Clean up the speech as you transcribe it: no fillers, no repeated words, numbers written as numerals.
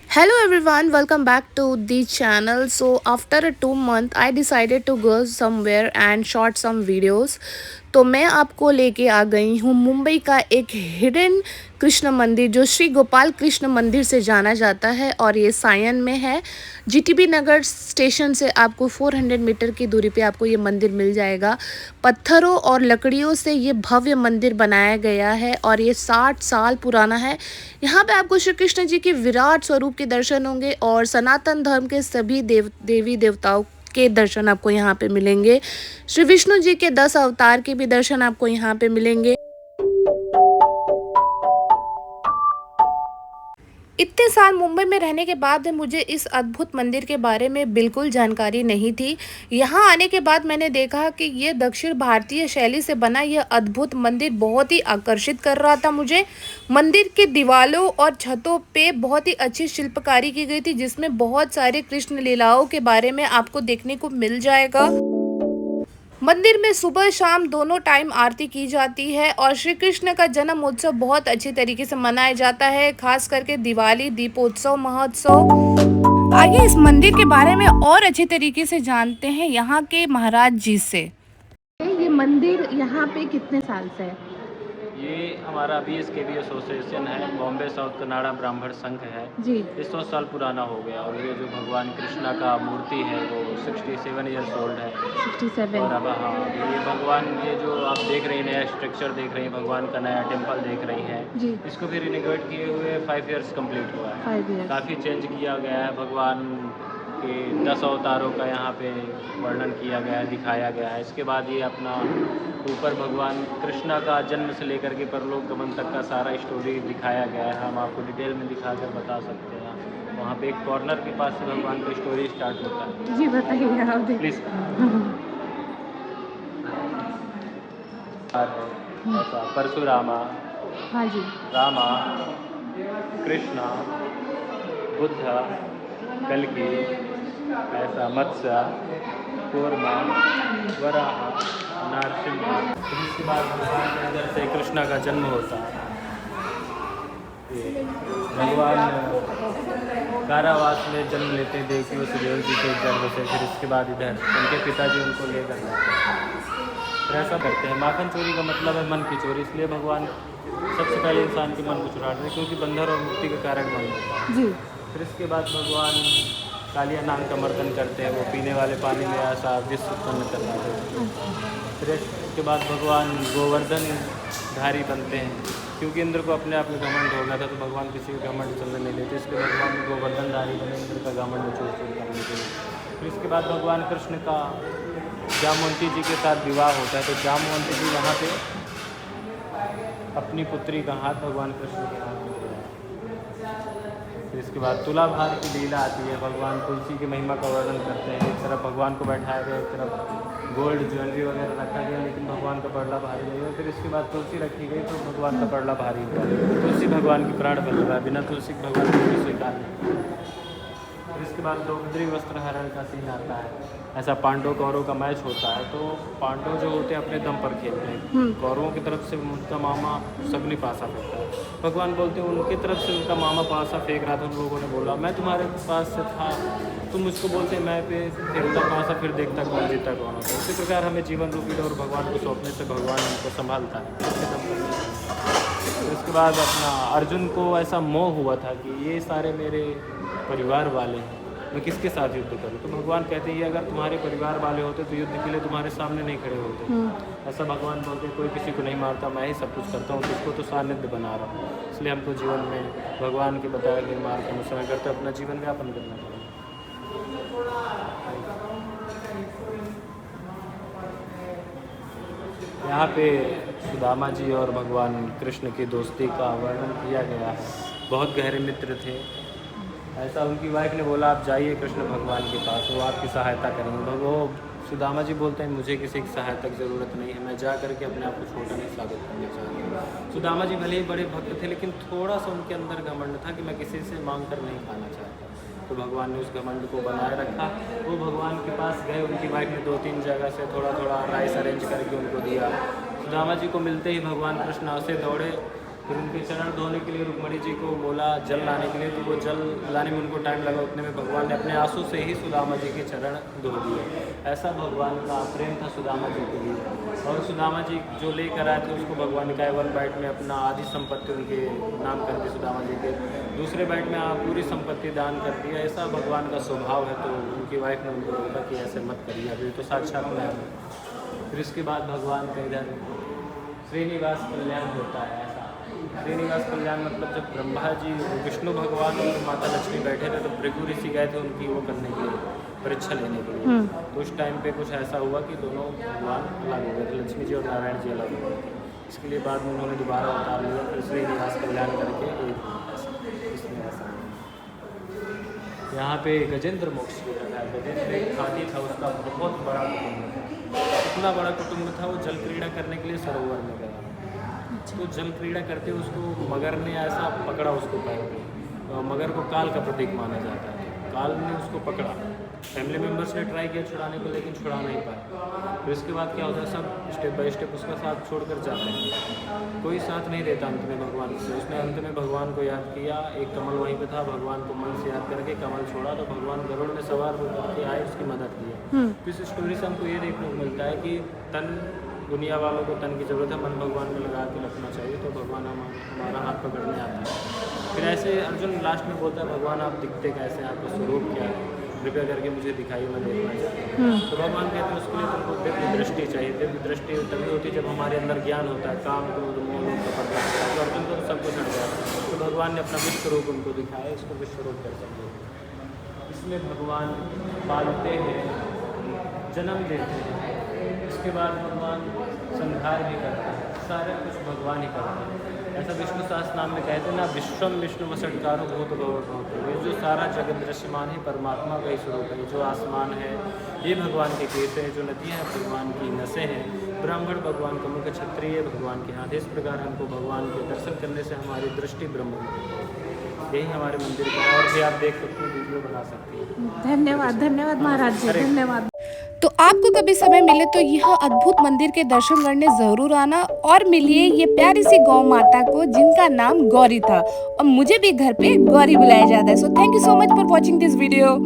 Hello everyone, welcome back to the channel. So after a 2 month, I decided to go somewhere and shot some videos. तो मैं आपको लेके आ गई हूँ मुंबई का एक हिडन कृष्ण मंदिर जो श्री गोपाल कृष्ण मंदिर से जाना जाता है और ये सायन में है। जीटीबी नगर स्टेशन से आपको 400 मीटर की दूरी पे आपको ये मंदिर मिल जाएगा। पत्थरों और लकड़ियों से ये भव्य मंदिर बनाया गया है और ये 60 साल पुराना है। यहाँ पे आपको श्री कृष्ण जी के विराट स्वरूप के दर्शन होंगे और सनातन धर्म के सभी देवी देवताओं के दर्शन आपको यहाँ पे मिलेंगे। श्री विष्णु जी के 10 अवतार के भी दर्शन आपको यहाँ पे मिलेंगे। इतने साल मुंबई में रहने के बाद मुझे इस अद्भुत मंदिर के बारे में बिल्कुल जानकारी नहीं थी। यहाँ आने के बाद मैंने देखा कि ये दक्षिण भारतीय शैली से बना यह अद्भुत मंदिर बहुत ही आकर्षित कर रहा था मुझे। मंदिर के दीवारों और छतों पे बहुत ही अच्छी शिल्पकारी की गई थी जिसमें बहुत सारे कृष्ण लीलाओं के बारे में आपको देखने को मिल जाएगा। मंदिर में सुबह शाम दोनों टाइम आरती की जाती है और श्री कृष्ण का जन्म उत्सव बहुत अच्छी तरीके से मनाया जाता है, खास करके दिवाली दीपोत्सव महोत्सव। आइए इस मंदिर के बारे में और अच्छे तरीके से जानते हैं यहाँ के महाराज जी से। ये मंदिर यहाँ पे कितने साल से है? ये हमारा BSKB एसोसिएशन है, बॉम्बे साउथ कनाडा ब्राह्मण संघ है जी। ये 100 साल पुराना हो गया और ये जो भगवान कृष्णा का मूर्ति है वो 67 ईयर्स ओल्ड है। 67। और अब हाँ ये भगवान ये जो आप देख रही हैं नया स्ट्रक्चर देख रही हैं, भगवान का नया टेम्पल देख रही हैं जी। इसको भी रिनोवेट किए हुए 5 ईयर्स कंप्लीट हुआ है। 5 ईयर्स काफ़ी चेंज किया गया है, भगवान के 10 अवतारों का यहाँ पे वर्णन किया गया है, दिखाया गया है। इसके बाद ये अपना ऊपर भगवान कृष्णा का जन्म से लेकर के परलोक गमन तक का सारा स्टोरी दिखाया गया है। हम आपको डिटेल में दिखाकर बता सकते हैं। वहाँ पे एक कॉर्नर के पास से भगवान का स्टोरी स्टार्ट होता है। जी बताइए आप प्लीज़। ऐसा परशुरामा, हाँ जी, रामा, कृष्णा, बुद्धा, कल्कि, ऐसा मत्स्य, कूर्मा, वराह, नरसिंह। फिर इसके बाद भगवान के अंदर से कृष्णा का जन्म होता है। भगवान कारावास में जन्म लेते हैं देवकी वसुदेव जी के जन्म से। फिर इसके बाद इधर उनके पिताजी उनको लेकर जाते हैं। फिर ऐसा करते हैं। माखन चोरी का मतलब है मन की चोरी, इसलिए भगवान सबसे पहले इंसान के मन को चुराते हैं क्योंकि बंधन और मुक्ति का कारण मन होता है जी। फिर इसके बाद भगवान कालिया नाग का मर्दन करते हैं, वो पीने वाले पानी में ऐसा विष उत्पन्न करते हैं। फिर इसके बाद भगवान गोवर्धन धारी बनते हैं क्योंकि इंद्र को अपने आप में घमंड हो गया था, तो भगवान किसी का घमंड चलने नहीं देते, इसलिए भगवान गोवर्धन धारी बने इंद्र का घमंड चूर करने के लिए। फिर इसके बाद भगवान कृष्ण का जामवंती जी के साथ विवाह होता है, तो जामवंती जी वहाँ पे अपनी पुत्री का हाथ भगवान कृष्ण के हाथ में दिया। फिर इसके बाद तुलाभार की लीला आती है, भगवान तुलसी की महिमा का वर्णन करते हैं। एक तरफ भगवान को बैठाया गया, एक तरफ गोल्ड ज्वेलरी वगैरह रखा गया, लेकिन भगवान का पड़ला भारी नहीं हुआ। फिर इसके बाद तुलसी रखी गई तो भगवान का पड़ला भारी हुआ। तुलसी भगवान की प्राण बन रहा है, बिना तुलसी के भगवान को भी स्वीकार नहीं। फिर इसके बाद द्रौपदी वस्त्र हरण का सीन आता है। ऐसा पांडव कौरव का मैच होता है, तो पांडव जो होते हैं अपने दम पर खेलते हैं, कौरवों की तरफ से उनका मामा शकुनी पासा फेंकता है। भगवान बोलते हैं उनकी तरफ से उनका मामा पासा फेंक रहा था, उन लोगों ने बोला मैं तुम्हारे पास से था, तुम मुझको बोलते मैं पे फेंकता पासा, फिर देखता कौन जीता कौन होता है। इसी प्रकार हमें जीवन रूपी और भगवान को सौंपने से भगवान उनको संभालता है उसके दम पर। इसके बाद अपना अर्जुन को ऐसा मोह हुआ था कि ये सारे मेरे परिवार वाले हैं, मैं किसके साथ युद्ध करूं? तो भगवान कहते हैं अगर तुम्हारे परिवार वाले होते तो युद्ध के लिए तुम्हारे सामने नहीं खड़े होते। ऐसा भगवान बोलते कोई किसी को नहीं मारता, मैं ही सब कुछ करता हूँ, किसको तो सानिध्य बना रहा हूँ। इसलिए हमको जीवन में भगवान के बताए गए मार्ग के अनुसरण करते अपना जीवन व्यापन करना चाहिए। यहाँ पे सुदामा जी और भगवान कृष्ण की दोस्ती का वर्णन किया गया है। बहुत गहरे मित्र थे। ऐसा उनकी वाइफ ने बोला आप जाइए कृष्ण भगवान के पास, वो आपकी सहायता करेंगे। वो सुदामा जी बोलते हैं मुझे किसी की सहायता की ज़रूरत नहीं है, मैं जा करके अपने आप को छोटा नहीं साबित करना चाहता। सुदामा जी भले ही बड़े भक्त थे, लेकिन थोड़ा सा उनके अंदर घमंड था कि मैं किसी से मांग कर नहीं खाना चाहता। तो भगवान ने उस घमंड को बनाए रखा। वो भगवान के पास गए, उनकी वाइफ ने 2-3 जगह से थोड़ा थोड़ा राइस अरेंज करके उनको दिया। सुदामा जी को मिलते ही भगवान कृष्ण से दौड़े फिर उनके चरण धोने के लिए रुक्मणी जी को बोला जल लाने के लिए, तो वो जल लाने में उनको टाइम लगा, उतने में भगवान ने अपने आंसू से ही सुदामा जी के चरण धो दिए। ऐसा भगवान का प्रेम था सुदामा जी के लिए। और सुदामा जी जो लेकर आए थे उसको भगवान ने 1 बाइट में अपना आधी संपत्ति उनके नाम कर दी सुदामा जी के, दूसरे बाइट में पूरी संपत्ति दान कर दिया। ऐसा भगवान का स्वभाव है। तो उनकी वाइफ ने उनको बोला कि ऐसे मत करिए, अभी तो साक्षात न्याय है। फिर इसके बाद भगवान का इधर श्रीनिवास कल्याण होता है। ऐसा श्रीनिवास कल्याण मतलब जब ब्रह्मा जी, विष्णु भगवान और माता लक्ष्मी बैठे थे तो भृगु ऋषि गए थे उनकी वो करने के लिए, परीक्षा लेने के लिए। तो उस टाइम पे कुछ ऐसा हुआ कि दोनों भगवान अलग हो गए थे, लक्ष्मी जी और नारायण जी अलग हो गए थे। इसके लिए बाद में उन्होंने दोबारा अवतार लिया, फिर श्रीनिवास कल्याण करके इसमें ऐसा यहाँ पे गजेंद्र मोक्ष भी रखा है। गजेंद्र एक हाथी था, उसका बहुत बड़ा कुटुंब था। इतना बड़ा कुटुंब था वो जल क्रीड़ा करने के लिए सरोवर में गया। तो जल क्रीड़ा करते उसको मगर ने ऐसा पकड़ा उसको पैर पे। मगर को काल का प्रतीक माना जाता है। काल ने उसको पकड़ा, फैमिली मेम्बर्स ने ट्राई किया छुड़ाने को, लेकिन छुड़ा नहीं पाए। फिर इसके बाद क्या होता है, सब स्टेप बाय स्टेप उसका साथ छोड़कर जाते हैं, कोई साथ नहीं देता अंत में भगवान से। उसने अंत में भगवान को याद किया, एक कमल वहीं पे था, भगवान को मन से याद करके कमल छोड़ा तो भगवान गरुड़ में सवार होकर के आए, उसकी मदद की। तो इस स्टोरी से हमको ये देखने को मिलता है कि तन दुनिया वालों को तन की ज़रूरत है, मन भगवान में लगा के रखना चाहिए, तो भगवान हमारा हाथ पकड़ने आते हैं। फिर ऐसे अर्जुन लास्ट में बोलता है भगवान आप दिखते कैसे हैं, आपका स्वरूप क्या है, कृपया करके मुझे दिखाइए, मैं देखना चाहता हूँ। तो भगवान कहते हैं उसके लिए तुमको दिव्य दृष्टि चाहिए। दिव्य दृष्टि तभी होती है जब हमारे अंदर ज्ञान होता है, काम क्रोध मोह पड़ता है। तो अर्जुन को सब कुछ हट जाता है। तो भगवान ने अपना विश्व रूप उनको दिखाया, इसको विश्व रूप कर सकते हैं। इसमें भगवान पालते हैं, जन्म देते हैं, इसके बाद भगवान संहार भी करता है, सारा कुछ भगवान ही करता है। ऐसा विष्णु सहस्त्र नाम में कहते हैं ना, विश्वम विष्णु वसटकारो भूत भव। ये जो सारा जगत दृश्यमान है परमात्मा का ही स्वरूप है। जो आसमान है ये भगवान के केस है, जो नदियाँ हैं भगवान की नसें हैं, ब्राह्मण भगवान का मुख, क्षत्रिय भगवान के हाथ। इस प्रकार हमको भगवान के दर्शन करने से हमारी दृष्टि ब्रह्म होती है। यही हमारे मंदिर का, और भी आप देख सकते हैं, वीडियो बना सकती हैं। धन्यवाद, धन्यवाद महाराज जी, धन्यवाद। तो आपको कभी समय मिले तो यह अद्भुत मंदिर के दर्शन करने जरूर आना और मिलिए ये प्यारी सी गौ माता को जिनका नाम गौरी था। और मुझे भी घर पे गौरी बुलाया जाता है। So thank you so much for watching this video.